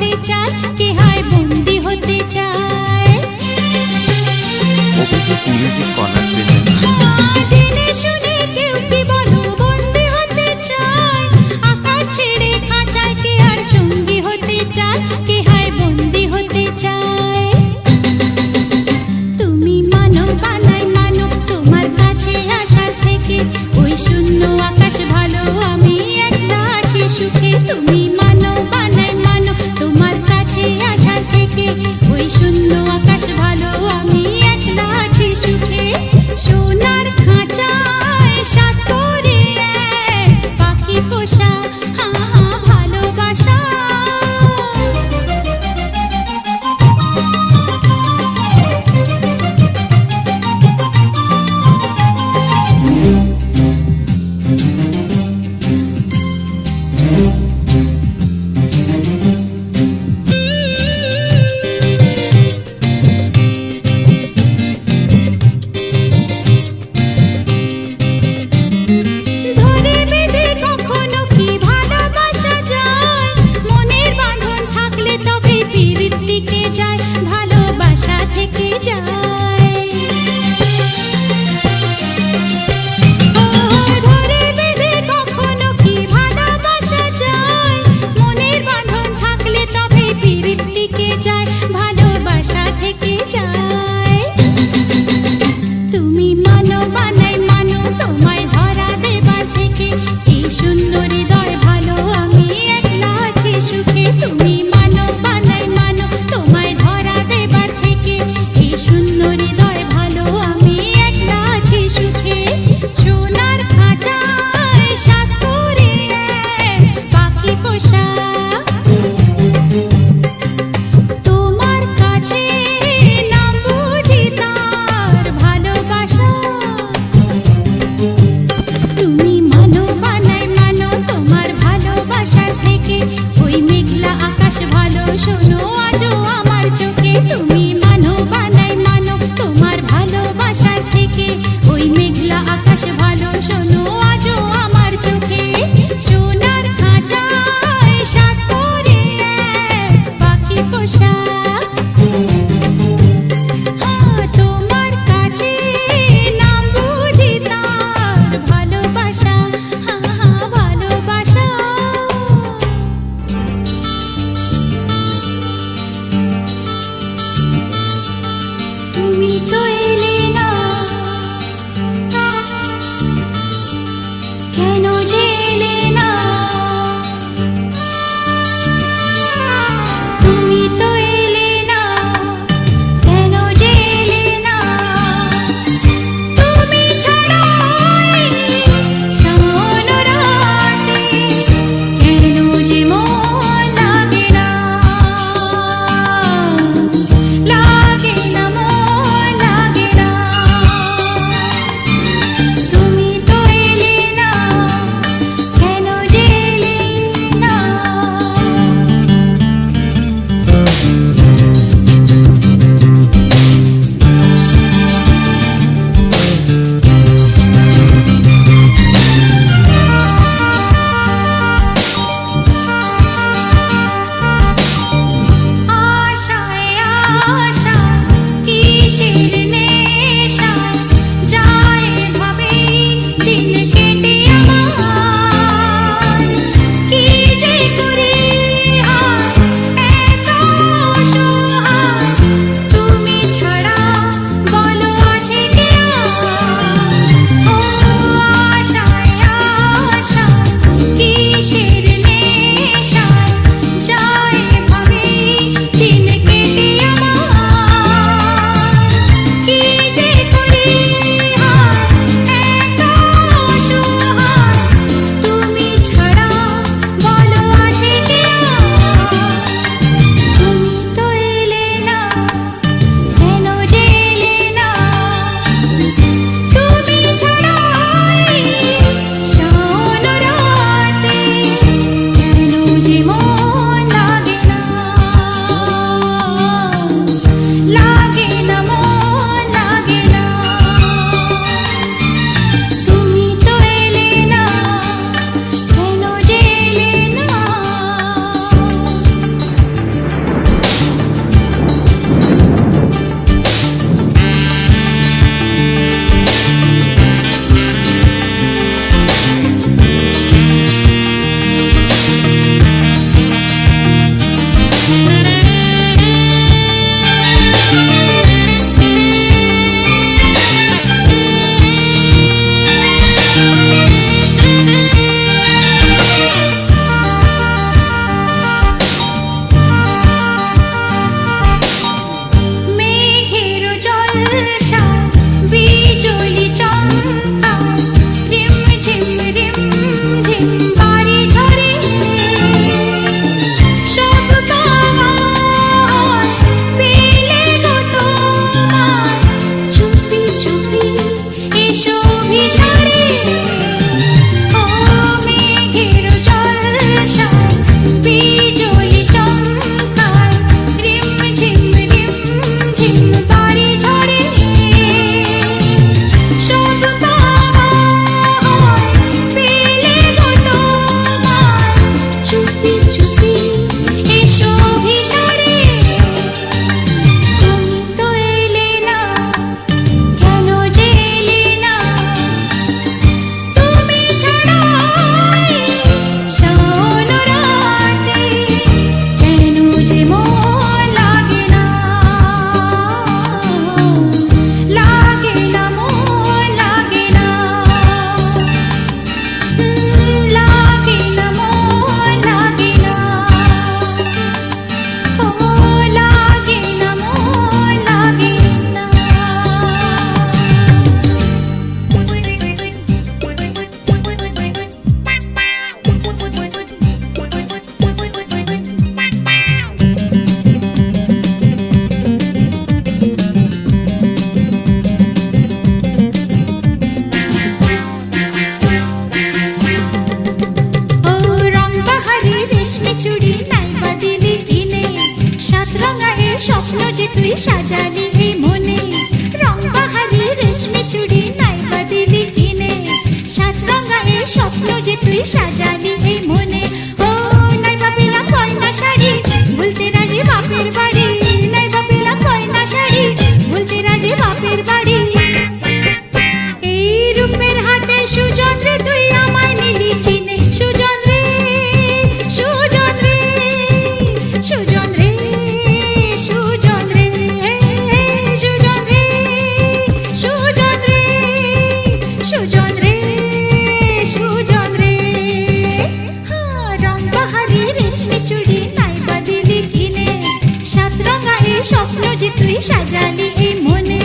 হতে চায়, কে হায় বন্দি হতে চায়। Abhijit music corner presents. জেনে শুনে কেউ কি বলো বন্দি হতে চায়, আকাশ ছেড়ে খাঁচায় কে আর সঙ্গী হতে চায়, কে হায় বন্দি হতে চায়। তুমি মানো বানাই মানো তোমার কাছে আসার থেকে, ওই শূন্য আকাশ ভালো আমি একটা আছি সুখে। তুমি মানো বানাই মানো তোমার কাছে আসার থেকে, ওই শূন্য আকাশ ভালো আমি একটা আছি সুখে। সোনার খাঁচায় সাত করে এক পাখি পোষা, হা হা ভালোবাসা। নাইবা দিলি কিনে সাত রঙা এ স্বপ্ন যে তুই সাজালি এই মনে রং বাহারি রেশমি চুড়ি নাইবা দিলি কিনে সাত রঙা এ স্বপ্ন যে তুই সাজালি এই মনে ও নাইবা পেলাম গয়না শাড়ি ভুলতে রাজি বাপের বাড়ি নাইবা পেলাম গয়না শাড়ি ভুলতে রাজি বাপের বাড়ি এই রূপের হাটে সুজন রে তুই আমায় নিলি চিনে সুজন রে সুজন রে সুজন রে সুজন রে সুজন রে সুজন রে সুজন রে সুজন রে রং বাহারি রেশমি চুড়ি নাইবা দিলি কিনে সাত রঙা এই স্বপ্ন যে তুই সাজালি এই মনে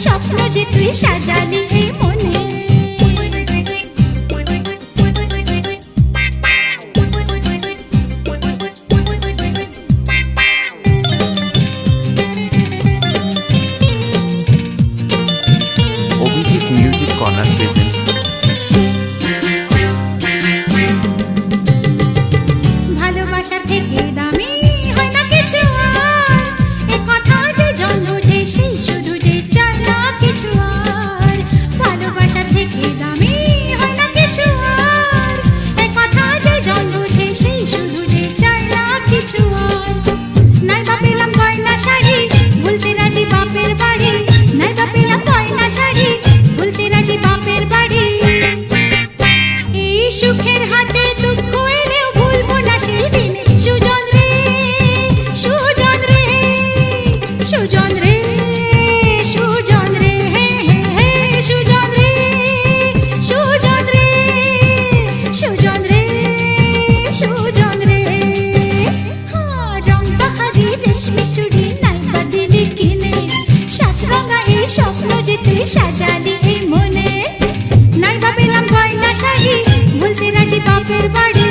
স্বপ্ন যে তুই সাজালি এই মনে অভিজিৎ মিউজিক কর্নার প্রেজেন্টস ভালোবাসা থেকে দামি হয় না কিছু আর এ কথা যে জন বোঝে সেই শুধু যে চায় না কিছু আর ভালোবাসা থেকে দামি হয় না কিছু আর এ কথা যে জন বোঝে সেই শুধু যে চায় না কিছু আর নাইবা পেলাম গয়না শাড়ি ভুলতে রাজি বাপের বাড়ি নাইবা পেলাম গয়না শাড়ি ভুলতে রাজি বাপের বাড়ি এই সুখের হাটে দুঃখ এলেও ভুলবো না সেই দিনে সুজন রে সুজন রে সুজন রে সুজন রে সুজন রে সুজন রে সুজন রে সুজন রে রং বাহারি রেশমি চুড়ি নাইবা দিলি কিনে সাত রঙা এই স্বপ্ন যে তুই সাজালি এই মনে নাইবা পেলাম গয়না শাড়ি ভুলতে রাজি বাপের বাড়ি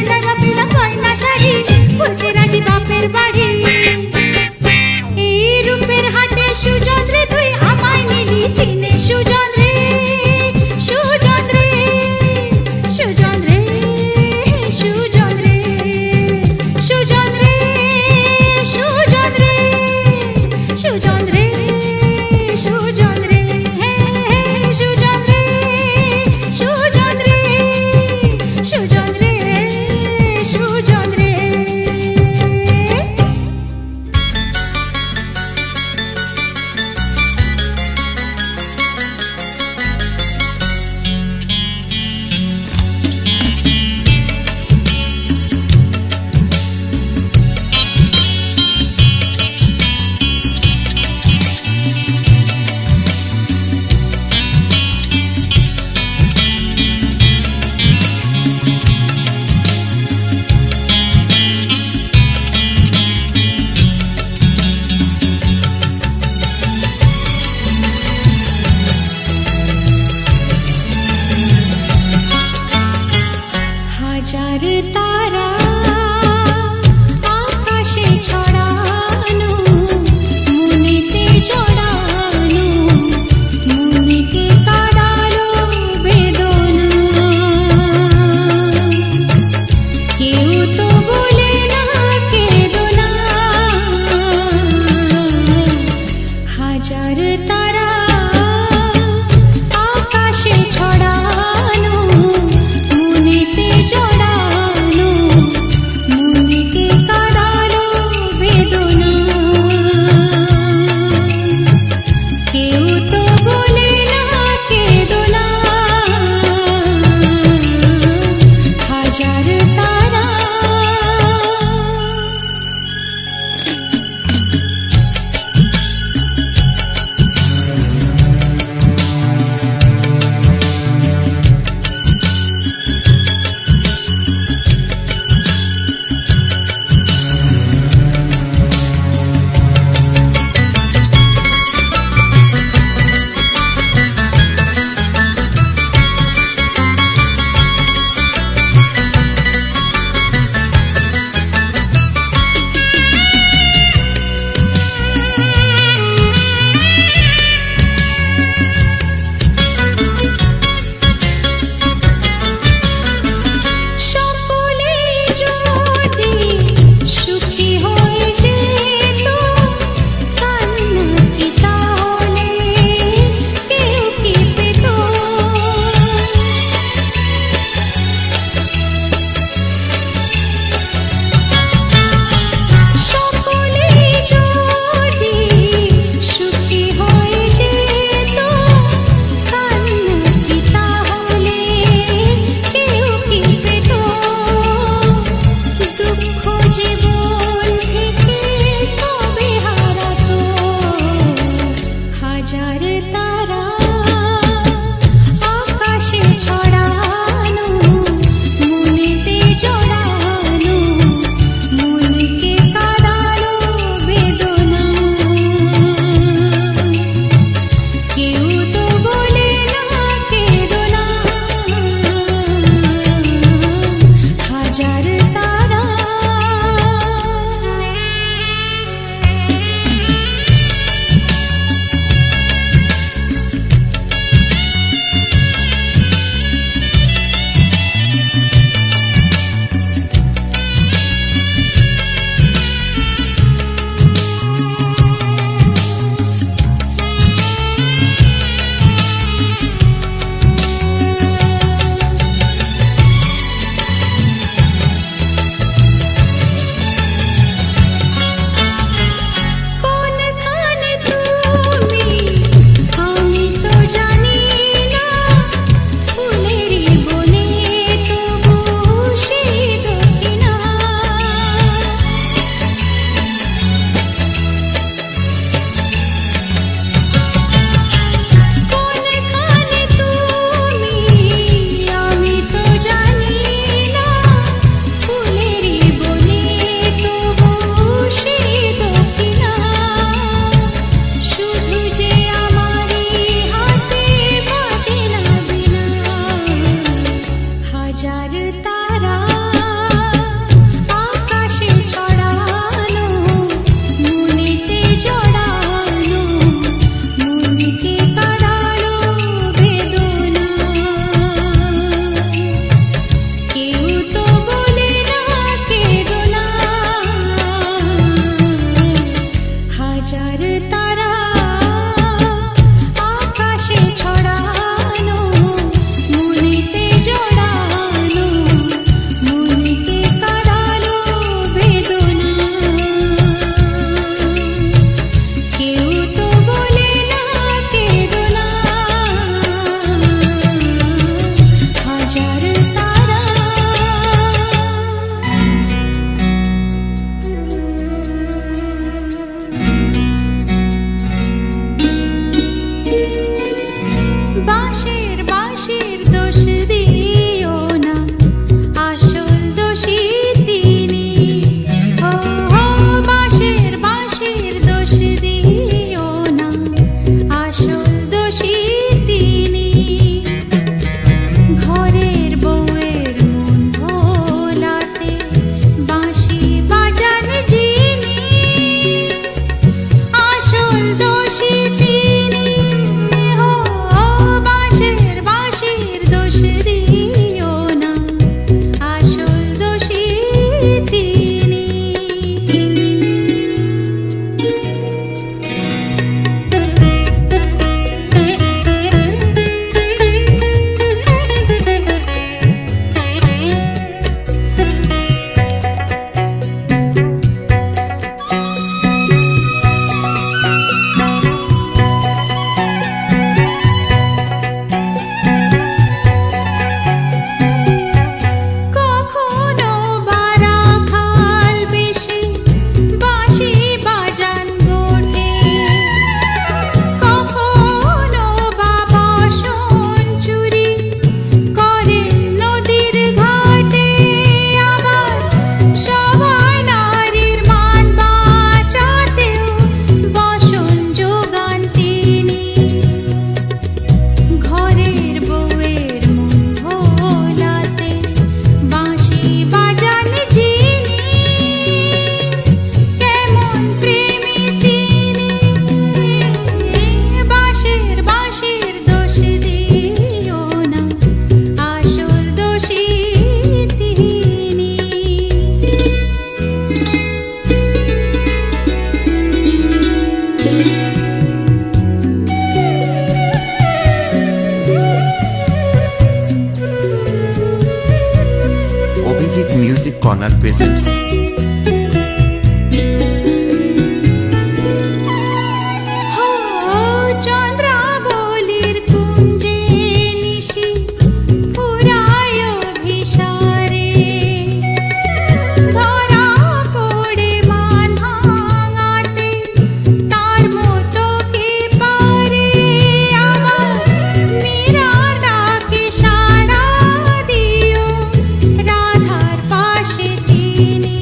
নাইবা পেলাম গয়না শাড়ি ভুলতে রাজি বাপের বাড়ি এই রূপের হাটে সুজন রে তুই আমায় নিলি চিনে সুজন রে সুজন রে সুজন রে সুজন রে সুজন রে সুজন রে সুজন রে সুজন রে সুজন রে সুজন রে সুজন রে সুজন রে হাজার তারা আকাশে ছড়ানো মনেতে জড়ানো মনেকে কাঁদালো বেদনা কেউ তো বলে না কেঁদো না হাজার তারা আকাশে ছড়ানো, মনেতে জড়ানো, মনকে কাঁদালো বেদনা। কেউ তো বলে না কেঁদো না, হাজার তারা। বাঁশির বাঁশির দোষ দিও না, আসল দোষী তিনি। ও বাঁশির বাঁশির দোষ দিও না, আসল দোষী তিনি। ঘরের বউয়ের মন ভোলাতে বাঁশি বাজান যিনি, আসল দোষী তিনি। ও বাঁশির বাঁশির দোষ দিও না, আসল দোষী তিনি। কখনো বারা খাল বেশি বাঁশি বাজান গোঠে, কখনো বাবা চুরি করে নদীর ঘাটে। আবার সবাই নারীর মান বাঁচাতেও বসন যোগান তিনি। ঘরের বউয়ের মন ভোলাতে বাঁশি বাজান যিনি, কেমন প্রেমী তিনি। বাঁশির বাঁশির দোষ দিও না, আসল দোষী তিনি। Abhijit Music Corner presents হো চন্দ্রাবলীর কুঞ্জে নিশি ফুরায় ভিসারে, ধরা পড়ে মান ভাঙাতে তার মতো কে পারে। আমার মীরার ডাকে সাড়া দিও, রাধার পাশে তিনি।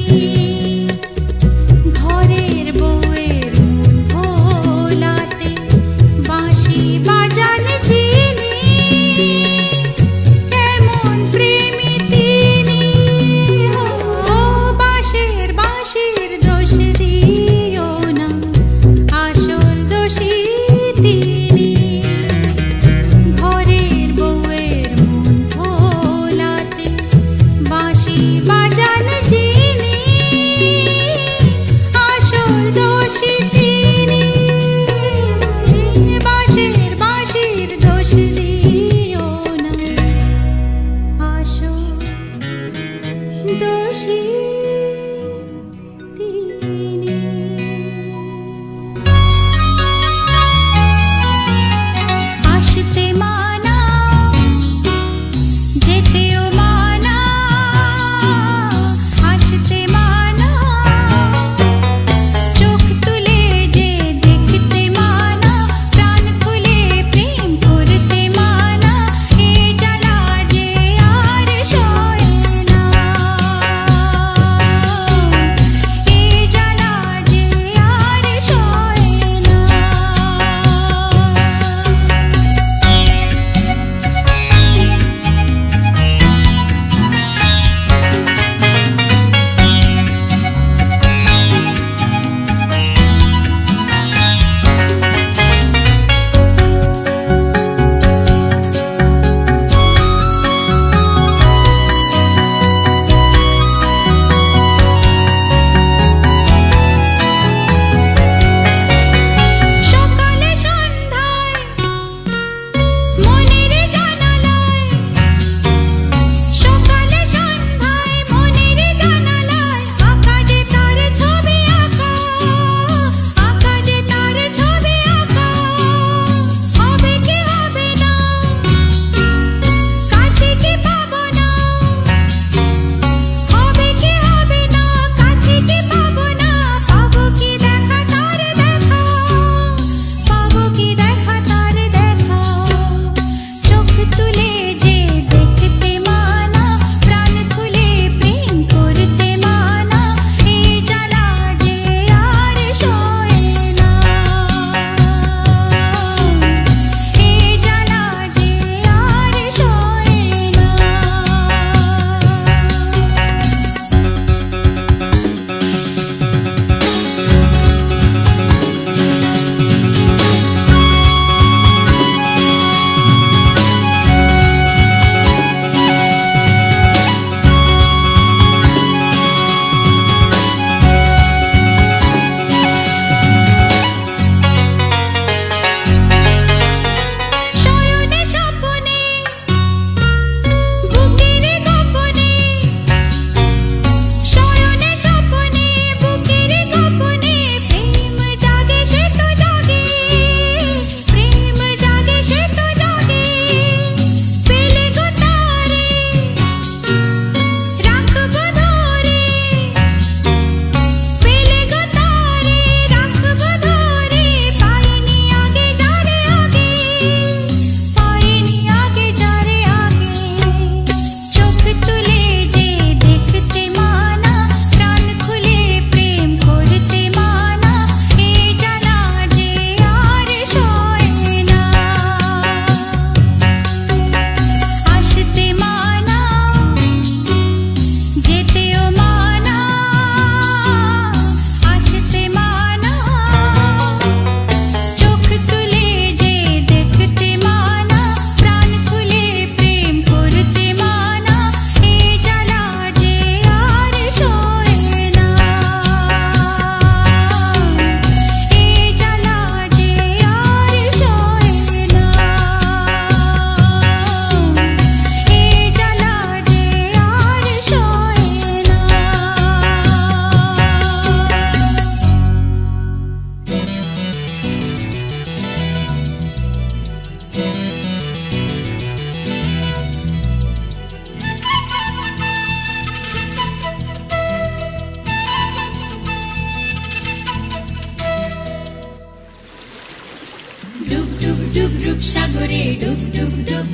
ডুব ডুব ডুব ডুব সাগরে ডুব ডুব ডুব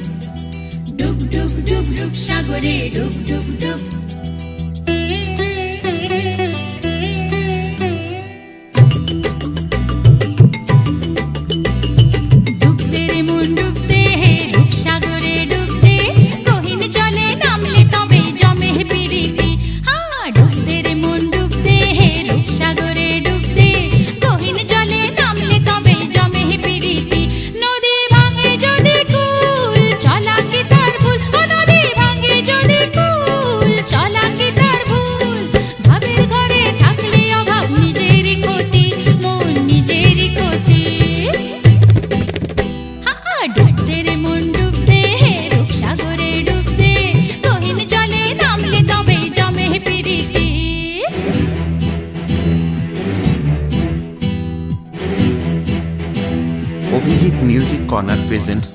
ডুব ডুব ডুব ডুব সাগরে ডুব ডুব ডুব ডুবতে রে মন ডুবতে হে রূপসাগরে ডুবতে গহীন জলে নামলে তবে জমে প্রীতি ডুবতে রে মন ডুবতে হে রূপসাগরে ডুবতে গহীন জলে নামলে তবে জমে প্রীতি নদী ভাঙে যদি কুল চলা কি তার ভুল নদী ভাঙে যদি কুল চলা কি তার ভুল ভাবের ঘরে থাকলে অভাব নিজেরই ক্ষতি মন নিজেরই ক্ষতি ডুবতে রে মন ডুবতে হে রূপসাগরে ডুবতে গহীন জলে নামলে তবে জমে প্রীতি Abhijit Music Corner presents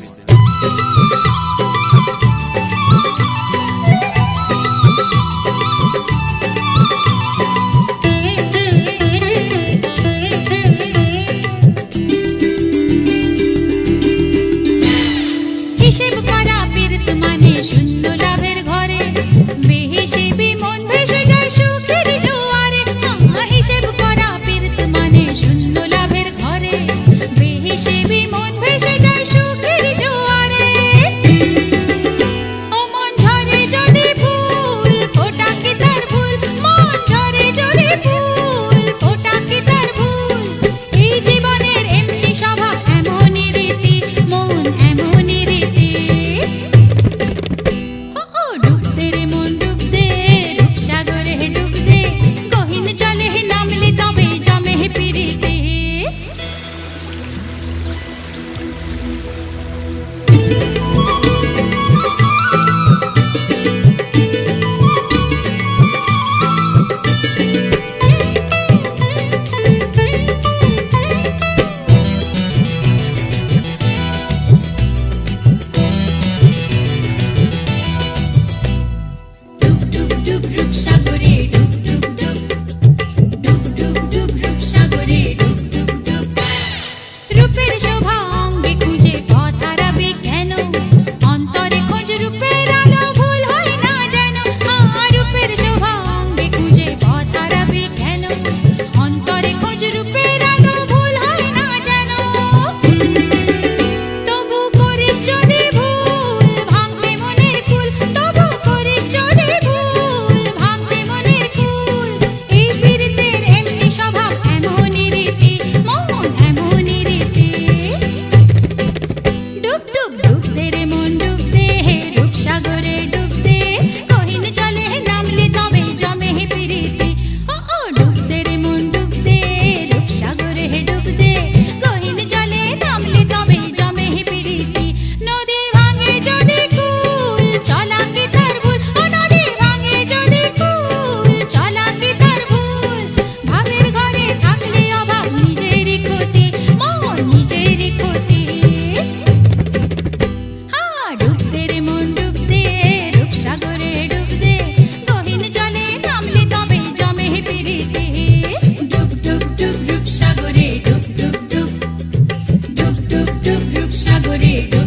হিসেব করা পীড়িত মানে শূন্য লাভের ঘরে বেহিসেবি মন ভেসে যায় সুখের জোয়ারে হিসেব করা পীড়িত মানে শূন্য লাভের ঘরে বেহিসেবি মন ভেসে যায় সুখের জোয়ারে ও মন ঝরে যদি ফুল ফোটা কি তার ভুল মন ঝরে যদি ফুল ফোটা কি তার ভুল এই জীবনের এমনি স্বভাব এমনই রীতি মন এমনই রীতি ডুবতে রে মন ডুবতে রূপসাগরে ডুবতে গহীন জলে নামলে তবে জমে প্রীতি ডুব ডুব ডুব রূপসাগরে ডুব ডুব ডুব ডুব ডুব ডুব রূপসাগরে ডুব ডুব ডুব রূপের শোভা অঙ্গে খুঁজে পথ হারাবে কেন অন্তরে খোঁজ রূপের আলো ভুল হয় না যেন রূপের শোভা অঙ্গে খুঁজে পথ হারাবে কেন অন্তরে খোঁজ রূপের আলো ভুল হয় না যেন তবু করিস যদি ভুল ভাঙবে মনের কুল তবু করিস যদি ভুল ভাঙবে মনের কুল এই পীড়িতের এমনি স্বভাব এমনই রীতি মন এমনই রীতি ডুব ডুব ডুবতে রে মন ডুবতে হে রূপসাগরে ডুবতে গহীন জলে নামলে তবে জমে প্রীতি ডুবতে রে মন ডুবতে রূপসাগরে ডুবতে গহীন জলে নামলে তবে জমে প্রীতি নদী ভাঙে যদি কুল চলা কি তার ভুল নদী ভাঙে যদি কুল চলা কি তার ভুল ভাবের ঘরে থাকলে অভাব নিজেরই ক্ষতি মন নিজেরই ক্ষতি ডুবতে রে মন ডুবতে রূপসাগরে ডুবতে গহীন জলে নামলে তবে জমে প্রীতি ডুব ডুব ডুব রূপসাগরে ডুব ডুব ডুব ডুব ডুব ডুব রূপসাগরে ডুব